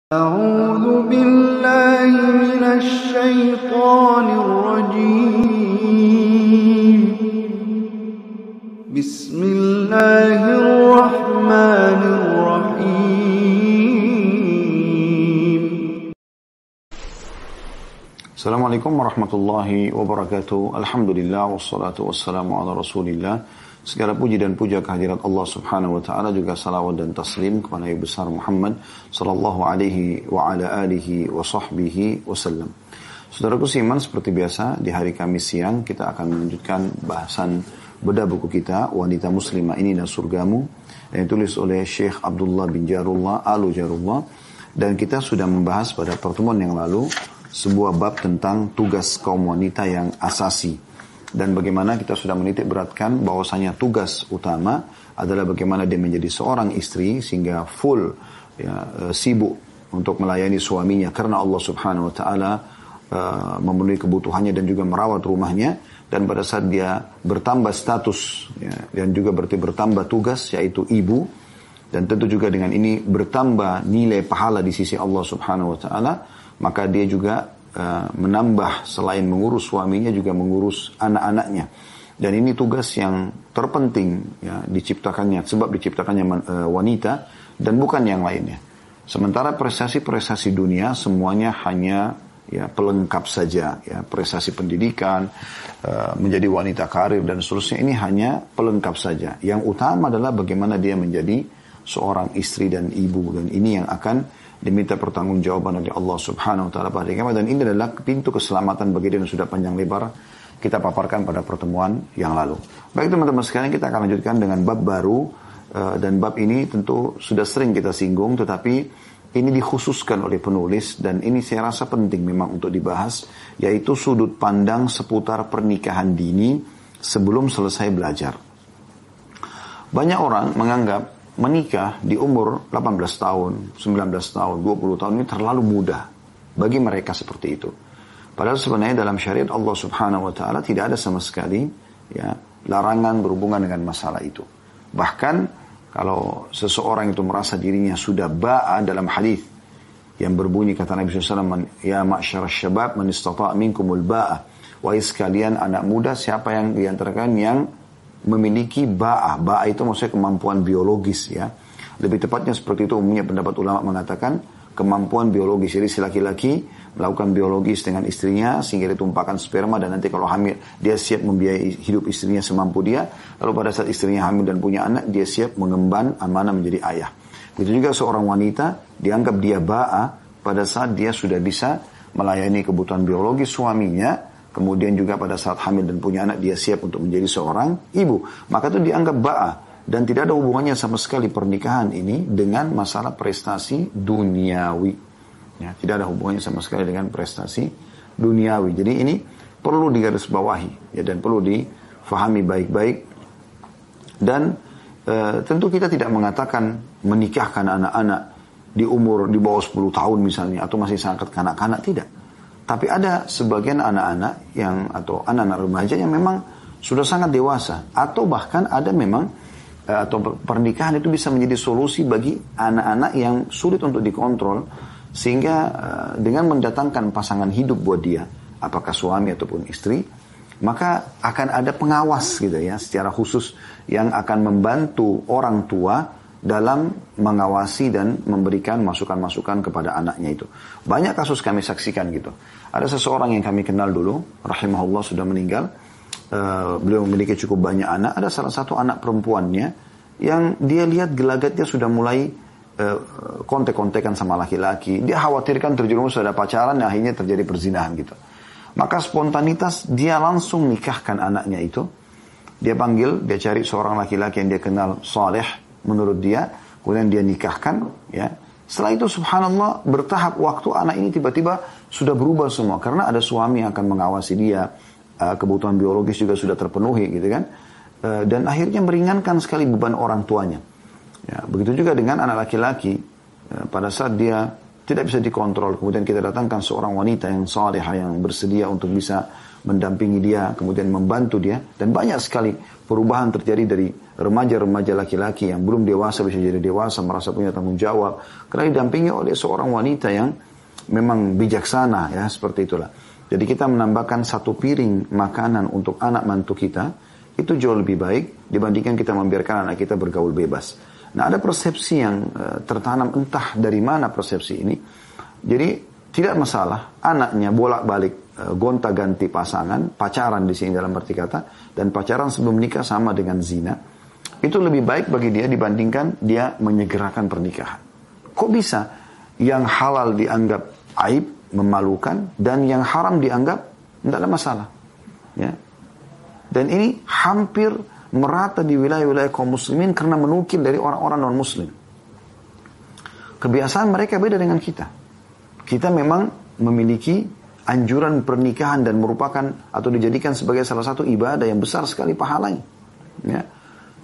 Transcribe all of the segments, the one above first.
أعوذ بالله من الشيطان الرجيم بسم الله الرحمن الرحيم Assalamualaikum warahmatullahi wabarakatuh. Alhamdulillah wassalatu wassalamu ala rasulillah. Segala puji dan puja kehadirat Allah subhanahu wa ta'ala, juga salawat dan taslim kepada Nabi besar Muhammad sallallahu alaihi wa ala alihi wa sahbihi wasallam. Saudaraku seiman, seperti biasa di hari Kamis siang kita akan melanjutkan bahasan bedah buku kita Wanita Muslimah Ini dan Surgamu, yang ditulis oleh Syekh Abdullah bin Jarullah Alu Jarullah. Dan kita sudah membahas pada pertemuan yang lalu sebuah bab tentang tugas kaum wanita yang asasi, dan bagaimana kita sudah menitik beratkan bahwasanya tugas utama adalah bagaimana dia menjadi seorang istri sehingga full sibuk untuk melayani suaminya karena Allah subhanahu wa ta'ala memenuhi kebutuhannya dan juga merawat rumahnya. Dan pada saat dia bertambah status dan juga bertambah tugas, yaitu ibu, dan tentu juga dengan ini bertambah nilai pahala di sisi Allah subhanahu wa ta'ala, maka dia juga menambah, selain mengurus suaminya juga mengurus anak-anaknya. Dan ini tugas yang terpenting diciptakannya, sebab diciptakannya wanita dan bukan yang lainnya. Sementara prestasi-prestasi dunia semuanya hanya pelengkap saja, prestasi pendidikan, menjadi wanita karir dan seterusnya, ini hanya pelengkap saja. Yang utama adalah bagaimana dia menjadi seorang istri dan ibu, dan ini yang akan diminta pertanggungjawaban oleh Allah subhanahu wa ta'ala pada kiamat. Dan ini adalah pintu keselamatan bagi dia yang sudah panjang lebar kita paparkan pada pertemuan yang lalu. Baik teman-teman sekalian, kita akan lanjutkan dengan bab baru, dan bab ini tentu sudah sering kita singgung, tetapi ini dikhususkan oleh penulis dan ini saya rasa penting memang untuk dibahas, yaitu sudut pandang seputar pernikahan dini sebelum selesai belajar. Banyak orang menganggap menikah di umur 18 tahun, 19 tahun, 20 tahun ini terlalu muda bagi mereka seperti itu. Padahal sebenarnya dalam syariat Allah subhanahu wa ta'ala tidak ada sama sekali larangan berhubungan dengan masalah itu. Bahkan kalau seseorang itu merasa dirinya sudah ba'a, dalam hadis yang berbunyi kata Nabi SAW, ya ma'syar syabab man istata' minkumul ba'a, wahai sekalian anak muda, siapa yang diantarakan yang memiliki ba'a. Ba'a itu maksudnya kemampuan biologis ya. Lebih tepatnya seperti itu umumnya pendapat ulama mengatakan kemampuan biologis. Jadi si laki-laki melakukan biologis dengan istrinya sehingga ditumpahkan sperma, dan nanti kalau hamil dia siap membiayai hidup istrinya semampu dia. Lalu pada saat istrinya hamil dan punya anak, dia siap mengemban amanah menjadi ayah. Begitu juga seorang wanita dianggap dia ba'a pada saat dia sudah bisa melayani kebutuhan biologis suaminya. Kemudian juga pada saat hamil dan punya anak, dia siap untuk menjadi seorang ibu. Maka itu dianggap ba'a. Dan tidak ada hubungannya sama sekali pernikahan ini dengan masalah prestasi duniawi. Tidak ada hubungannya sama sekali dengan prestasi duniawi. Jadi ini perlu digarisbawahi dan perlu difahami baik-baik. Dan tentu kita tidak mengatakan menikahkan anak-anak di umur di bawah 10 tahun misalnya, atau masih sangat kanak-kanak, tidak. Tapi ada sebagian anak-anak atau anak-anak remaja yang memang sudah sangat dewasa, atau bahkan ada memang atau pernikahan itu bisa menjadi solusi bagi anak-anak yang sulit untuk dikontrol, sehingga dengan mendatangkan pasangan hidup buat dia, apakah suami ataupun istri, maka akan ada pengawas gitu ya, secara khusus yang akan membantu orang tua dalam mengawasi dan memberikan masukan-masukan kepada anaknya itu. Banyak kasus kami saksikan gitu. Ada seseorang yang kami kenal dulu, rahimahullah, sudah meninggal. Beliau memiliki cukup banyak anak. Ada salah satu anak perempuannya yang dia lihat gelagatnya sudah mulai kontek-kontekan sama laki-laki. Dia khawatirkan terjerumus ada pacaran, akhirnya terjadi perzinahan gitu. Maka spontanitas dia langsung nikahkan anaknya itu. Dia panggil, dia cari seorang laki-laki yang dia kenal saleh menurut dia, kemudian dia nikahkan ya. Setelah itu subhanallah, bertahap waktu anak ini tiba-tiba sudah berubah semua, karena ada suami yang akan mengawasi dia, kebutuhan biologis juga sudah terpenuhi gitu kan, dan akhirnya meringankan sekali beban orang tuanya ya. Begitu juga dengan anak laki-laki, pada saat dia tidak bisa dikontrol. Kemudian kita datangkan seorang wanita yang salihah yang bersedia untuk bisa mendampingi dia, kemudian membantu dia. Dan banyak sekali perubahan terjadi dari remaja-remaja laki-laki yang belum dewasa bisa jadi dewasa, merasa punya tanggung jawab. Karena didampingi oleh seorang wanita yang memang bijaksana, ya, seperti itulah. Jadi kita menambahkan 1 piring makanan untuk anak mantu kita, itu jauh lebih baik dibandingkan kita membiarkan anak kita bergaul bebas. Nah, ada persepsi yang tertanam, entah dari mana persepsi ini. Jadi tidak masalah anaknya bolak-balik gonta-ganti pasangan, pacaran di sini dalam arti kata, dan pacaran sebelum nikah sama dengan zina. Itu lebih baik bagi dia dibandingkan dia menyegerakan pernikahan. Kok bisa yang halal dianggap aib, memalukan, dan yang haram dianggap tidak ada masalah, ya. Dan ini hampir merata di wilayah-wilayah kaum muslimin karena menukil dari orang-orang non-muslim. Kebiasaan mereka beda dengan kita. Kita memang memiliki anjuran pernikahan dan merupakan atau dijadikan sebagai salah satu ibadah yang besar sekali pahalanya. Ya.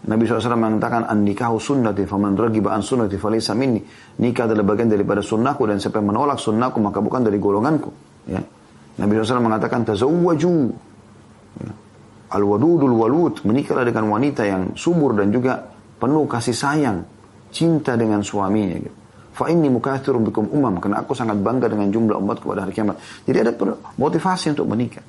Nabi SAW mengatakan, an-nikahu sunnati faman ragiba an sunnati falaysa minni. Nikah adalah bagian daripada sunnahku dan siapa yang menolak sunnahku maka bukan dari golonganku. Ya. Nabi SAW mengatakan, tazawwaju. Ya. Al-wadudul walud, menikahlah dengan wanita yang subur dan juga penuh kasih sayang, cinta dengan suaminya. Gitu. Fa inni mukatsirun bikum umam, karena aku sangat bangga dengan jumlah umatku pada hari kiamat. Jadi ada motivasi untuk menikah.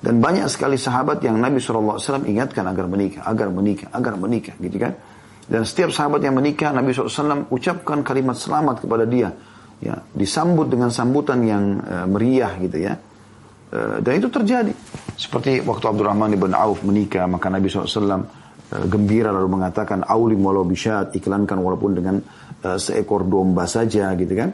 Dan banyak sekali sahabat yang Nabi SAW ingatkan agar menikah, gitu kan. Dan setiap sahabat yang menikah, Nabi SAW ucapkan kalimat selamat kepada dia. Ya, disambut dengan sambutan yang meriah gitu ya. Dan itu terjadi. Seperti waktu Abdurrahman ibn Auf menikah, maka Nabi SAW gembira lalu mengatakan, aulim walau bisyat, iklankan walaupun dengan seekor domba saja gitu kan.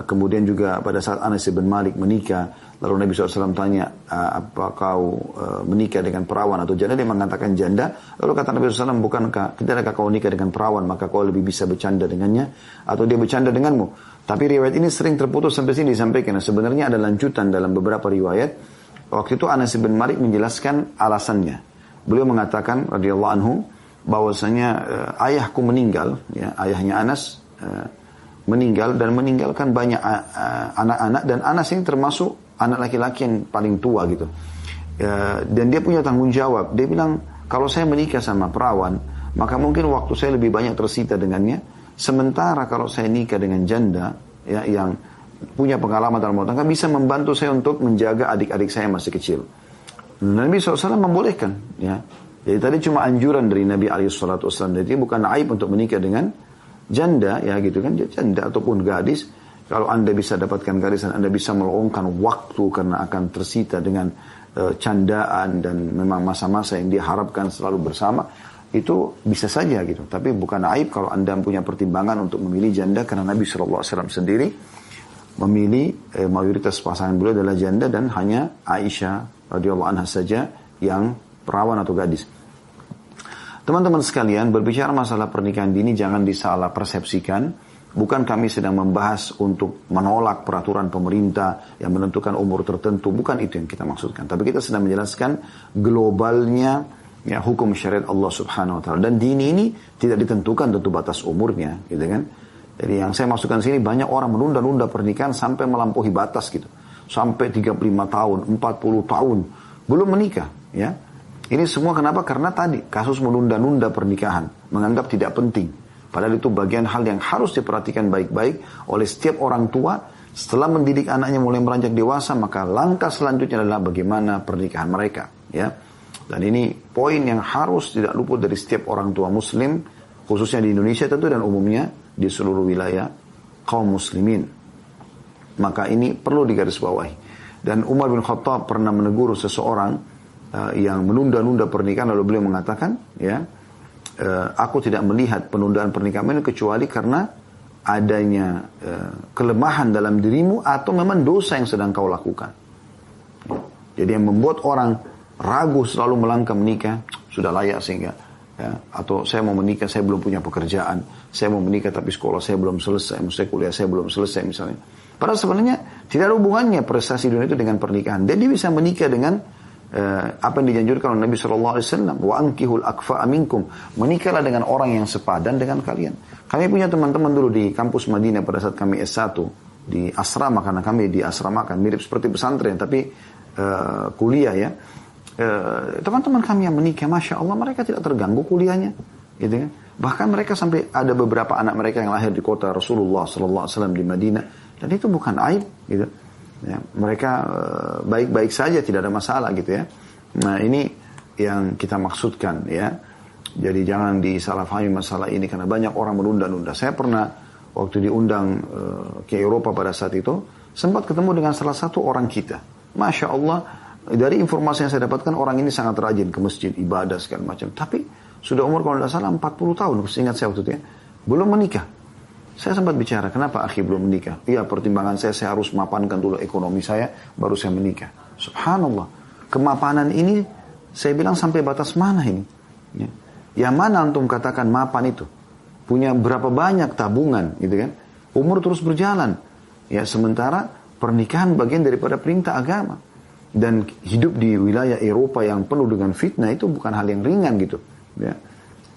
Kemudian juga pada saat Anas bin Malik menikah, lalu Nabi SAW tanya, apa kau menikah dengan perawan atau janda? Dia mengatakan janda. Lalu kata Nabi SAW, bukankah tidaklah kau nikah dengan perawan, maka kau lebih bisa bercanda dengannya, atau dia bercanda denganmu? Tapi riwayat ini sering terputus sampai sini disampaikan. Sebenarnya ada lanjutan dalam beberapa riwayat. Waktu itu Anas bin Malik menjelaskan alasannya. Beliau mengatakan radhiyallahu anhu bahwasanya ayahku meninggal, ya, ayahnya Anas meninggal dan meninggalkan banyak anak-anak, dan Anas ini termasuk anak laki-laki yang paling tua gitu. Dan dia punya tanggung jawab. Dia bilang, kalau saya menikah sama perawan, maka mungkin waktu saya lebih banyak tersita dengannya. Sementara kalau saya nikah dengan janda, ya, yang punya pengalaman dalam rumah tangga, bisa membantu saya untuk menjaga adik-adik saya yang masih kecil. Nabi SAW membolehkan, ya. Jadi tadi cuma anjuran dari Nabi SAW. Jadi bukan aib untuk menikah dengan janda, ya gitu kan, janda ataupun gadis. Kalau Anda bisa dapatkan gadis dan Anda bisa meluangkan waktu karena akan tersita dengan candaan dan memang masa-masa yang diharapkan selalu bersama, itu bisa saja gitu. Tapi bukan aib kalau Anda punya pertimbangan untuk memilih janda, karena Nabi SAW sendiri memilih mayoritas pasangan beliau adalah janda dan hanya Aisyah radhiyallahu anha saja yang perawan atau gadis. Teman-teman sekalian, berbicara masalah pernikahan dini jangan disalah persepsikan. Bukan kami sedang membahas untuk menolak peraturan pemerintah yang menentukan umur tertentu. Bukan itu yang kita maksudkan. Tapi kita sedang menjelaskan globalnya, ya, hukum syariat Allah Subhanahu wa taala. Dan dini ini tidak ditentukan tentu batas umurnya, gitu kan. Jadi yang saya masukkan sini, banyak orang menunda-nunda pernikahan sampai melampaui batas gitu. Sampai 35 tahun, 40 tahun belum menikah, ya. Ini semua kenapa? Karena tadi kasus menunda-nunda pernikahan, menganggap tidak penting. Padahal itu bagian hal yang harus diperhatikan baik-baik oleh setiap orang tua. Setelah mendidik anaknya mulai beranjak dewasa, maka langkah selanjutnya adalah bagaimana pernikahan mereka, ya. Dan ini poin yang harus tidak luput dari setiap orang tua muslim, khususnya di Indonesia tentu dan umumnya di seluruh wilayah kaum muslimin. Maka ini perlu digarisbawahi. Dan Umar bin Khattab pernah menegur seseorang yang menunda-nunda pernikahan, lalu beliau mengatakan, ya, aku tidak melihat penundaan pernikahan ini kecuali karena adanya kelemahan dalam dirimu atau memang dosa yang sedang kau lakukan. Jadi yang membuat orang ragu selalu melangkah menikah, sudah layak sehingga, ya, atau saya mau menikah, saya belum punya pekerjaan, saya mau menikah tapi sekolah saya belum selesai, maksudnya kuliah saya belum selesai misalnya. Padahal sebenarnya tidak ada hubungannya prestasi dunia itu dengan pernikahan. Dan dia bisa menikah dengan apa yang dianjurkan oleh Nabi SAW, wa ankihul akfa'a minkum, menikahlah dengan orang yang sepadan dengan kalian. Kami punya teman-teman dulu di kampus Madinah pada saat kami S1 di asrama, karena kami di asrama kan mirip seperti pesantren tapi kuliah ya. Teman-teman kami yang menikah, Masya Allah mereka tidak terganggu kuliahnya, gitu kan. Bahkan mereka sampai ada beberapa anak mereka yang lahir di kota Rasulullah SAW di Madinah, dan itu bukan aib, gitu. Ya, mereka baik-baik saja, tidak ada masalah, gitu ya. Nah ini yang kita maksudkan ya. Jadi jangan disalahfahami masalah ini, karena banyak orang menunda-nunda. Saya pernah waktu diundang ke Eropa pada saat itu, sempat ketemu dengan salah satu orang kita. Masya Allah, dari informasi yang saya dapatkan, orang ini sangat rajin ke masjid, ibadah segala macam. Tapi sudah umur kalau tidak salah 40 tahun, ingat saya waktu itu ya, belum menikah. Saya sempat bicara, kenapa akhi belum menikah? Iya, pertimbangan saya harus mapankan dulu ekonomi saya, baru saya menikah. Subhanallah, kemapanan ini saya bilang sampai batas mana ini? Ya. Yang mana antum katakan mapan itu? Punya berapa banyak tabungan, gitu kan? Umur terus berjalan. Ya, sementara pernikahan bagian daripada perintah agama. Dan hidup di wilayah Eropa yang penuh dengan fitnah itu bukan hal yang ringan gitu. Ya.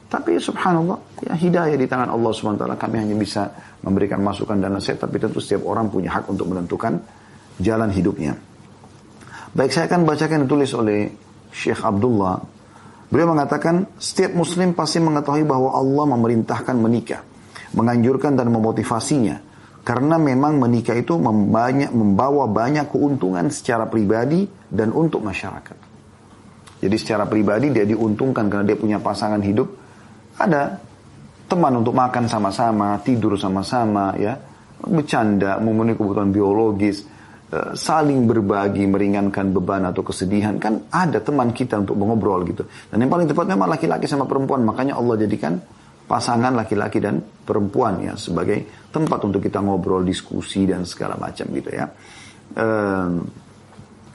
Tapi subhanallah, ya hidayah di tangan Allah SWT. Kami hanya bisa memberikan masukan dan nasihat, tapi tentu setiap orang punya hak untuk menentukan jalan hidupnya. Baik, saya akan bacakan yang ditulis oleh Syekh Abdullah. Beliau mengatakan, setiap muslim pasti mengetahui bahwa Allah memerintahkan menikah, menganjurkan dan memotivasinya. Karena memang menikah itu membawa banyak keuntungan secara pribadi dan untuk masyarakat. Jadi secara pribadi dia diuntungkan karena dia punya pasangan hidup. Ada teman untuk makan sama-sama, tidur sama-sama, ya, bercanda, memenuhi kebutuhan biologis, saling berbagi, meringankan beban atau kesedihan. Kan ada teman kita untuk mengobrol gitu. Dan yang paling tepat memang laki-laki sama perempuan. Makanya Allah jadikan pasangan laki-laki dan perempuan ya sebagai tempat untuk kita ngobrol, diskusi dan segala macam gitu ya.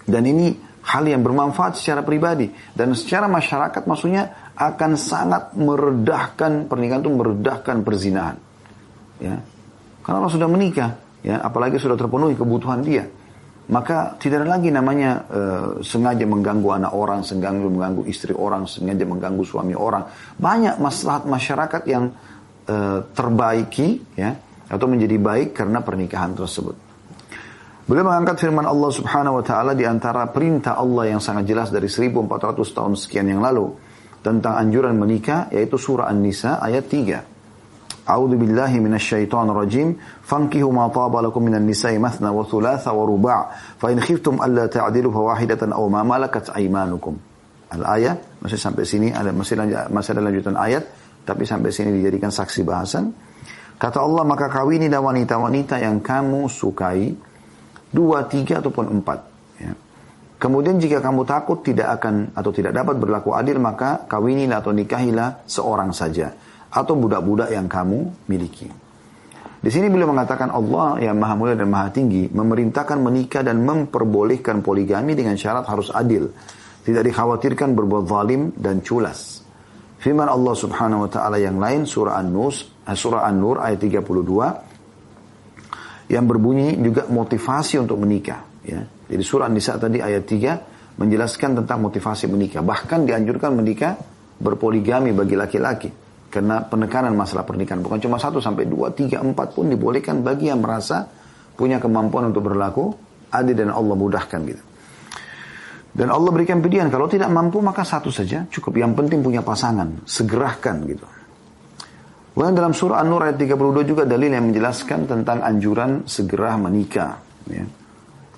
Dan ini hal yang bermanfaat secara pribadi dan secara masyarakat, maksudnya akan sangat meredahkan pernikahan, itu meredahkan perzinahan. Ya. Karena kalau sudah menikah, ya, apalagi sudah terpenuhi kebutuhan dia, maka tidak ada lagi namanya sengaja mengganggu anak orang, sengaja mengganggu istri orang, sengaja mengganggu suami orang. Banyak maslahat masyarakat yang terbaiki, ya, atau menjadi baik karena pernikahan tersebut. Beliau mengangkat firman Allah Subhanahu wa taala di antara perintah Allah yang sangat jelas dari 1400 tahun sekian yang lalu tentang anjuran menikah, yaitu surah An-Nisa ayat 3. A'udzu billahi minasyaitonir rajim. Fankihu ma taba lakum minan nisa'i mathna wa thulatha wa ruba'. Fa in khiftum alla ta'dilu fawahidatan aw ma malakat aymanukum. Al-ayat masih sampai sini, masih ada lanjutan ayat, tapi sampai sini dijadikan saksi bahasan. Kata Allah, maka kawinilah wanita-wanita yang kamu sukai, 2, 3 ataupun 4. Ya. Kemudian jika kamu takut tidak akan atau tidak dapat berlaku adil, maka kawinilah atau nikahilah seorang saja atau budak-budak yang kamu miliki. Di sini beliau mengatakan Allah yang maha mulia dan maha tinggi memerintahkan menikah dan memperbolehkan poligami dengan syarat harus adil, tidak dikhawatirkan berbuat zalim dan culas. Firman Allah Subhanahu wa taala yang lain surah An-Nur ayat 32 yang berbunyi juga motivasi untuk menikah, ya. Jadi surah An-Nisa tadi ayat 3 menjelaskan tentang motivasi menikah. Bahkan dianjurkan menikah berpoligami bagi laki-laki karena penekanan masalah pernikahan. Bukan cuma 1 sampai 2, 3, 4 pun dibolehkan bagi yang merasa punya kemampuan untuk berlaku adil dan Allah mudahkan gitu. Dan Allah berikan pilihan, kalau tidak mampu maka 1 saja cukup. Yang penting punya pasangan, segerakan gitu. Kemudian dalam surah An-Nur ayat 32 juga dalil yang menjelaskan tentang anjuran segera menikah. Ya.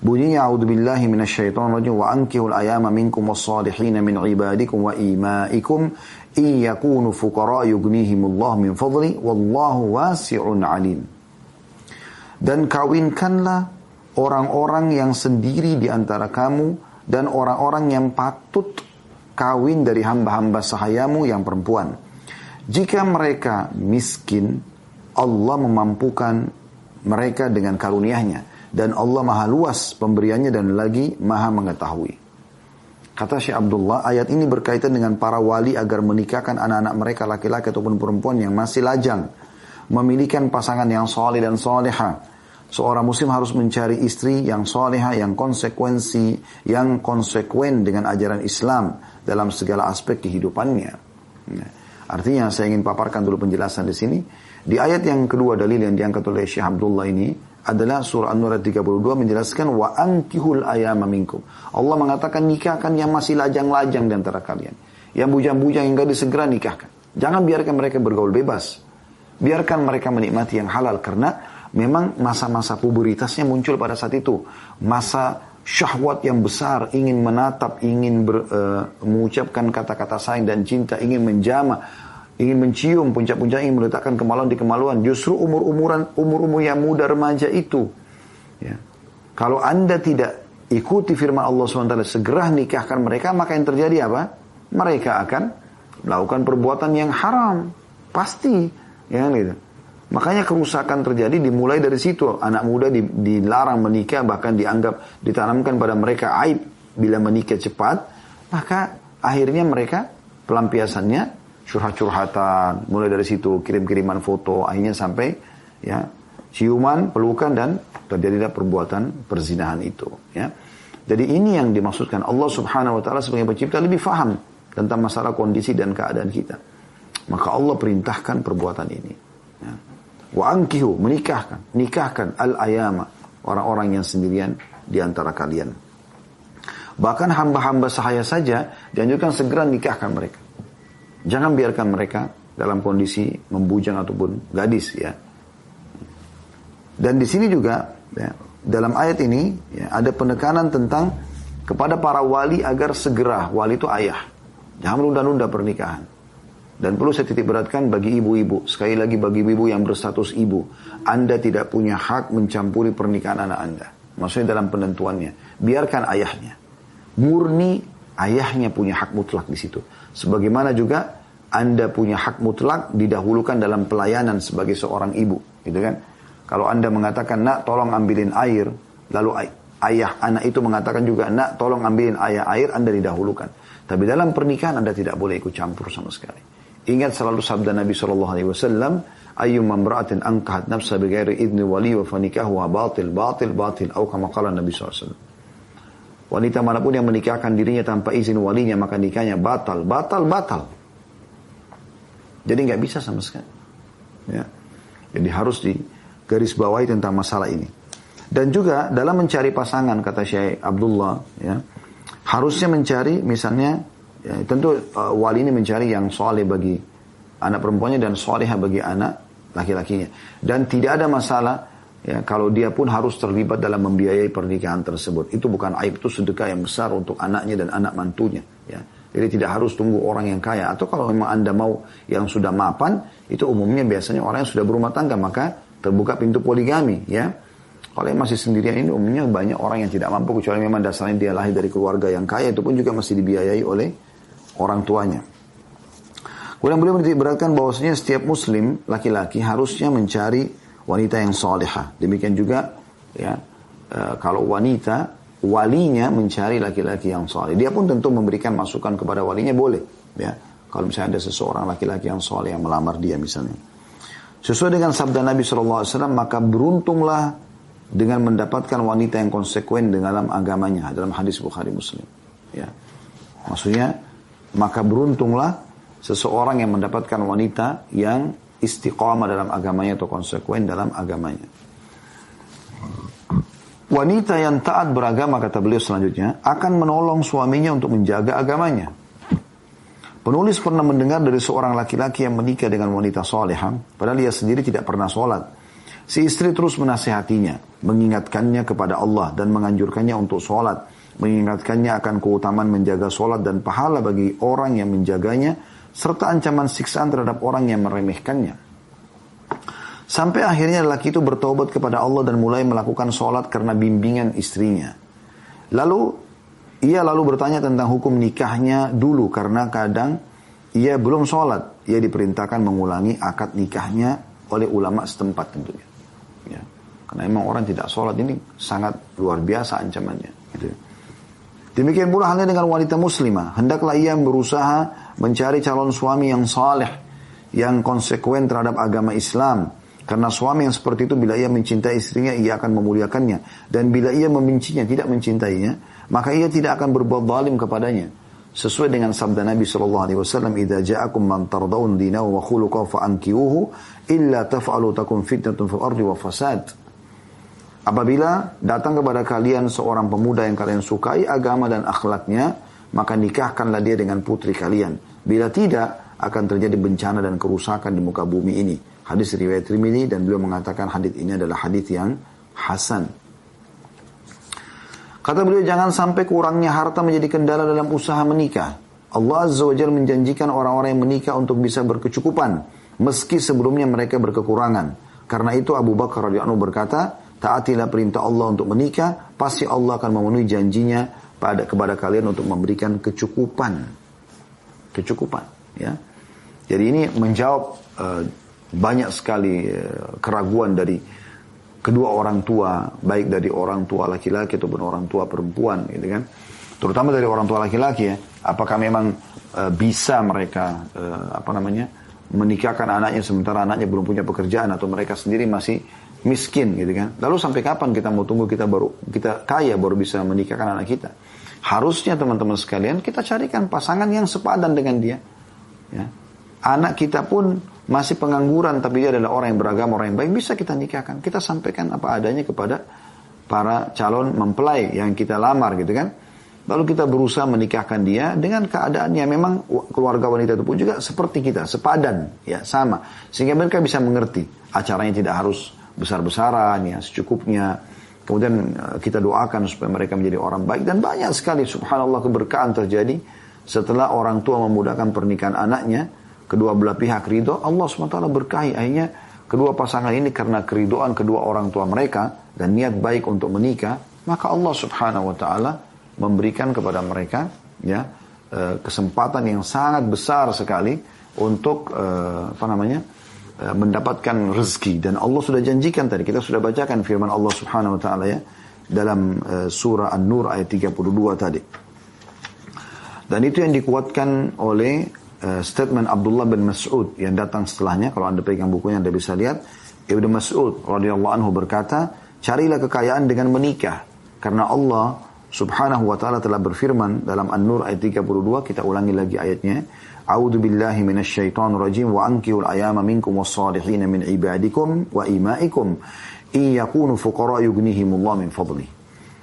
Bunyinya a'udzubillahi minasyaitonirrajim wa ankihul ayama minkum was-salihin min ibadikum wa imaikum iyakunu fuqara yughnihimullahu min fadli wallahu wasi'un alim. Dan kawinkanlah orang-orang yang sendiri di antara kamu dan orang-orang yang patut kawin dari hamba-hamba sahayamu yang perempuan. Jika mereka miskin, Allah memampukan mereka dengan karunia-Nya. Dan Allah maha luas pemberiannya dan lagi maha mengetahui. Kata Syekh Abdullah, ayat ini berkaitan dengan para wali agar menikahkan anak-anak mereka laki-laki ataupun perempuan yang masih lajang, memilikan pasangan yang saleh dan saleha, Seorang muslim harus mencari istri yang solehah, yang konsekuen dengan ajaran Islam dalam segala aspek kehidupannya. Artinya saya ingin paparkan dulu penjelasan di sini. Di ayat yang kedua dalil yang diangkat oleh Syekh Abdullah ini adalah surah An-Nur ayat 32 menjelaskan wa ankihul ayama minkum. Allah mengatakan nikahkan yang masih lajang-lajang di antara kalian. Yang bujang-bujang yang gadis segera nikahkan. Jangan biarkan mereka bergaul bebas. Biarkan mereka menikmati yang halal karena memang masa-masa puberitasnya muncul pada saat itu. Masa syahwat yang besar, ingin menatap, ingin mengucapkan kata-kata sayang dan cinta, ingin menjamah, ingin mencium, puncak-puncak ingin meletakkan kemaluan di kemaluan. Justru umur-umur yang muda remaja itu. Ya. Kalau Anda tidak ikuti firman Allah SWT, segera nikahkan mereka, maka yang terjadi apa? Mereka akan melakukan perbuatan yang haram. Pasti. Ya, gitu. Makanya kerusakan terjadi dimulai dari situ. Anak muda dilarang menikah, bahkan ditanamkan pada mereka aib bila menikah cepat. Maka akhirnya mereka pelampiasannya curhat-curhatan. Mulai dari situ kirim-kiriman foto, akhirnya sampai ya ciuman, pelukan dan terjadilah perbuatan perzinahan itu. Ya. Jadi ini yang dimaksudkan Allah Subhanahu Wa Taala sebagai pencipta lebih faham tentang masalah kondisi dan keadaan kita. Maka Allah perintahkan perbuatan ini. Ya. Wa ankihu, nikahkan al-ayama, orang-orang yang sendirian di antara kalian. Bahkan hamba-hamba sahaya saja dianjurkan segera nikahkan mereka. Jangan biarkan mereka dalam kondisi membujang ataupun gadis ya. Dan di sini juga ya, dalam ayat ini ya, ada penekanan tentang kepada para wali agar segera, wali itu ayah. Jangan menunda-nunda pernikahan. Dan perlu saya titik beratkan bagi ibu-ibu. Sekali lagi bagi ibu yang berstatus ibu. Anda tidak punya hak mencampuri pernikahan anak Anda. Maksudnya dalam penentuannya. Biarkan ayahnya. Murni ayahnya punya hak mutlak di situ. Sebagaimana juga Anda punya hak mutlak didahulukan dalam pelayanan sebagai seorang ibu. Gitu kan? Kalau Anda mengatakan, nak tolong ambilin air. Lalu ayah anak itu mengatakan juga, nak tolong ambilin ayah air, Anda didahulukan. Tapi dalam pernikahan Anda tidak boleh ikut campur sama sekali. Ingat selalu sabda Nabi SAW, ayyumma imra'atin ankahat nafsa bighairi idni wali wa fanikahuha batil, atau kama qala Nabi SAW. Wanita manapun yang menikahkan dirinya tanpa izin walinya, maka nikahnya batal. Jadi nggak bisa sama sekali. Ya. Jadi harus digarisbawahi tentang masalah ini. Dan juga dalam mencari pasangan, kata Syekh Abdullah, ya, harusnya mencari misalnya, ya, tentu wali ini mencari yang soleh bagi anak perempuannya dan solehah bagi anak laki-lakinya. Dan tidak ada masalah ya, kalau dia pun harus terlibat dalam membiayai pernikahan tersebut. Itu bukan aib, itu sedekah yang besar untuk anaknya dan anak mantunya. Ya. Jadi tidak harus tunggu orang yang kaya. Atau kalau memang Anda mau yang sudah mapan, itu umumnya biasanya orang yang sudah berumah tangga, maka terbuka pintu poligami. Ya. Kalau yang masih sendirian ini umumnya banyak orang yang tidak mampu, kecuali memang dasarnya dia lahir dari keluarga yang kaya, itu pun juga masih dibiayai oleh orang tuanya. Kemudian beliau beratkan bahwasanya setiap muslim laki-laki harusnya mencari wanita yang salihah. Demikian juga ya, kalau wanita walinya mencari laki-laki yang saleh. Dia pun tentu memberikan masukan kepada walinya, boleh ya. Kalau misalnya ada seseorang laki-laki yang saleh yang melamar dia misalnya. Sesuai dengan sabda Nabi SAW, maka beruntunglah dengan mendapatkan wanita yang konsekuen dalam agamanya, dalam hadis Bukhari Muslim. Ya. Maksudnya, maka beruntunglah seseorang yang mendapatkan wanita yang istiqamah dalam agamanya atau konsekuen dalam agamanya. Wanita yang taat beragama, kata beliau selanjutnya, akan menolong suaminya untuk menjaga agamanya. Penulis pernah mendengar dari seorang laki-laki yang menikah dengan wanita salihah, padahal dia sendiri tidak pernah sholat. Si istri terus menasihatinya, mengingatkannya kepada Allah dan menganjurkannya untuk sholat, mengingatkannya akan keutamaan menjaga sholat dan pahala bagi orang yang menjaganya, serta ancaman siksaan terhadap orang yang meremehkannya. Sampai akhirnya lelaki itu bertaubat kepada Allah dan mulai melakukan sholat karena bimbingan istrinya. Ia lalu bertanya tentang hukum nikahnya dulu, karena kadang ia belum sholat. Ia diperintahkan mengulangi akad nikahnya oleh ulama setempat tentunya. Ya. Karena memang orang tidak sholat ini sangat luar biasa ancamannya. Gitu. Demikian pula halnya dengan wanita muslimah. Hendaklah ia berusaha mencari calon suami yang saleh, yang konsekuen terhadap agama Islam, Karena suami yang seperti itu bila ia mencintai istrinya, ia akan memuliakannya. Dan bila ia membencinya, tidak mencintainya, maka ia tidak akan berbuat zalim kepadanya. Sesuai dengan sabda Nabi SAW, "Idza ja'akum man tardawun dinahu wa khuluquhu fa'ankihuhu illa taf'alu takun fitnatun fil ardi wa fasad." Apabila datang kepada kalian seorang pemuda yang kalian sukai agama dan akhlaknya, maka nikahkanlah dia dengan putri kalian. Bila tidak, akan terjadi bencana dan kerusakan di muka bumi ini. Hadis riwayat Tirmidzi, dan beliau mengatakan hadis ini adalah hadis yang hasan. Kata beliau, jangan sampai kurangnya harta menjadi kendala dalam usaha menikah. Allah Azza wa Jalla menjanjikan orang-orang yang menikah untuk bisa berkecukupan, meski sebelumnya mereka berkekurangan. Karena itu Abu Bakar radhiyallahu anhu berkata, taatilah perintah Allah untuk menikah, pasti Allah akan memenuhi janjinya kepada kalian untuk memberikan kecukupan. Kecukupan, ya. Jadi ini menjawab banyak sekali keraguan dari kedua orang tua, baik dari orang tua laki-laki ataupun orang tua perempuan, gitu kan. Terutama dari orang tua laki-laki, ya. Apakah memang bisa mereka menikahkan anaknya sementara anaknya belum punya pekerjaan, atau mereka sendiri masih miskin, gitu kan. Lalu sampai kapan kita mau tunggu kita kaya baru bisa menikahkan anak kita? Harusnya teman-teman sekalian kita carikan pasangan yang sepadan dengan dia, ya. Anak kita pun masih pengangguran, tapi dia adalah orang yang beragama, orang yang baik, bisa kita nikahkan. Kita sampaikan apa adanya kepada para calon mempelai yang kita lamar, gitu kan. Lalu kita berusaha menikahkan dia dengan keadaannya memang keluarga wanita itu pun juga seperti kita, sepadan, ya, sama. Sehingga mereka bisa mengerti. Acaranya tidak harus besar-besaran, ya, secukupnya. Kemudian kita doakan supaya mereka menjadi orang baik. Dan banyak sekali, subhanallah, keberkahan terjadi setelah orang tua memudahkan pernikahan anaknya. Kedua belah pihak ridho, Allah SWT berkahi. Akhirnya kedua pasangan ini karena keridoan kedua orang tua mereka dan niat baik untuk menikah, maka Allah Subhanahu wa taala memberikan kepada mereka, ya, kesempatan yang sangat besar sekali untuk mendapatkan rezeki. Dan Allah sudah janjikan tadi, kita sudah bacakan firman Allah Subhanahu wa taala, ya, dalam surah An-Nur ayat 32 tadi. Dan itu yang dikuatkan oleh statement Abdullah bin Mas'ud yang datang setelahnya. Kalau anda pegang bukunya anda bisa lihat. Ibnu Mas'ud radhiyallahu anhu berkata, carilah kekayaan dengan menikah, karena Allah Subhanahu wa taala telah berfirman dalam An-Nur ayat 32. Kita ulangi lagi ayatnya. A'udzu billahi minasyaitonir rajim wa ankihul ayama minkum was-salihin min ibadikum wa imaikum in yakunu fuqara yughnihimullahu min fadli.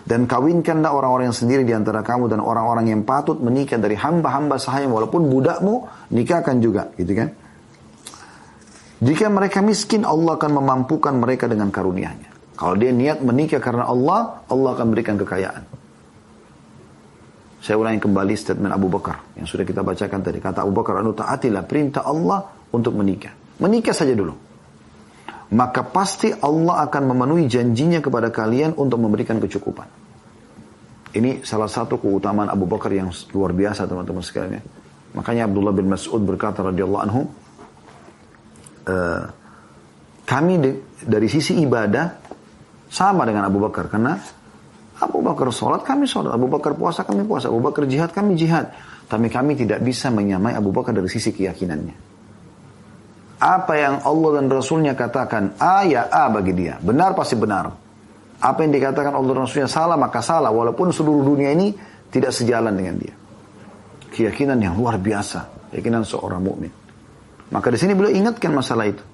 Dan kawinkanlah orang-orang yang sendiri di antara kamu dan orang-orang yang patut menikah dari hamba-hamba sahaya, walaupun budakmu, nikahkan juga, gitu kan. Jika mereka miskin, Allah akan memampukan mereka dengan karunia-Nya. Kalau dia niat menikah karena Allah, Allah akan berikan kekayaan. Saya ulangi kembali statement Abu Bakar yang sudah kita bacakan tadi. Kata Abu Bakar, taatilah perintah Allah untuk menikah. Menikah saja dulu. Maka pasti Allah akan memenuhi janjinya kepada kalian untuk memberikan kecukupan. Ini salah satu keutamaan Abu Bakar yang luar biasa, teman-teman sekalian. Makanya Abdullah bin Mas'ud berkata radhiyallahu anhu, kami dari sisi ibadah sama dengan Abu Bakar, karena Abu Bakar sholat, kami sholat. Abu Bakar puasa, kami puasa. Abu Bakar jihad, kami jihad. Tapi kami tidak bisa menyamai Abu Bakar dari sisi keyakinannya. Apa yang Allah dan Rasulnya katakan A, ya A bagi dia. Benar pasti benar. Apa yang dikatakan Allah dan Rasulnya salah, maka salah. Walaupun seluruh dunia ini tidak sejalan dengan dia. Keyakinan yang luar biasa. Keyakinan seorang mukmin. Maka di sini beliau ingatkan masalah itu.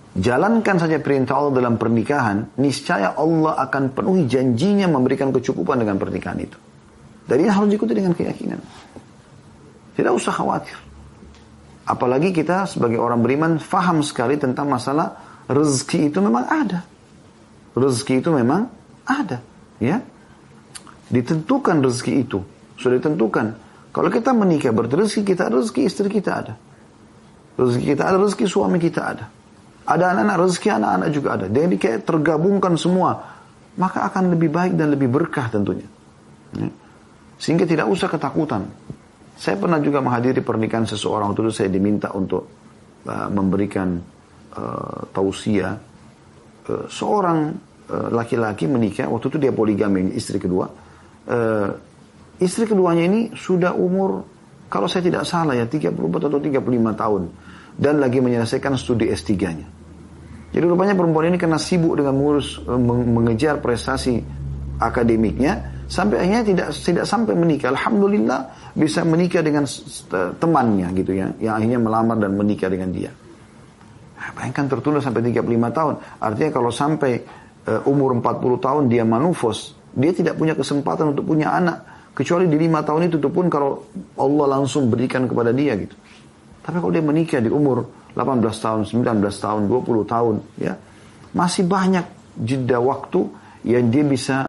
Jalankan saja perintah Allah dalam pernikahan. Niscaya Allah akan penuhi janjinya memberikan kecukupan dengan pernikahan itu. Dan ini harus diikuti dengan keyakinan. Tidak usah khawatir. Apalagi kita sebagai orang beriman faham sekali tentang masalah rezeki itu memang ada. Rezeki itu memang ada, ya. Ditentukan rezeki itu, sudah ditentukan. Kalau kita menikah berrezeki, kita ada rezeki, istri kita ada. Rezeki kita ada, rezeki suami kita ada. Ada anak-anak, rezeki anak-anak juga ada. Jadi kayak tergabungkan semua, maka akan lebih baik dan lebih berkah tentunya. Ya. Sehingga tidak usah ketakutan. Saya pernah juga menghadiri pernikahan seseorang. Waktu itu saya diminta untuk memberikan tausiah. Seorang laki-laki menikah. Waktu itu dia poligami, istri kedua. Istri keduanya ini sudah umur, kalau saya tidak salah ya, 34 atau 35 tahun. Dan lagi menyelesaikan studi S3-nya. Jadi rupanya perempuan ini karena sibuk dengan mengejar prestasi akademiknya, sampai akhirnya tidak sampai menikah. Alhamdulillah bisa menikah dengan temannya gitu ya, yang akhirnya melamar dan menikah dengan dia. Bayangkan tertunda sampai 35 tahun. Artinya kalau sampai umur 40 tahun dia manufos, dia tidak punya kesempatan untuk punya anak. Kecuali di 5 tahun itu pun kalau Allah langsung berikan kepada dia gitu. Tapi kalau dia menikah di umur 18 tahun, 19 tahun, 20 tahun, ya masih banyak jeda waktu yang dia bisa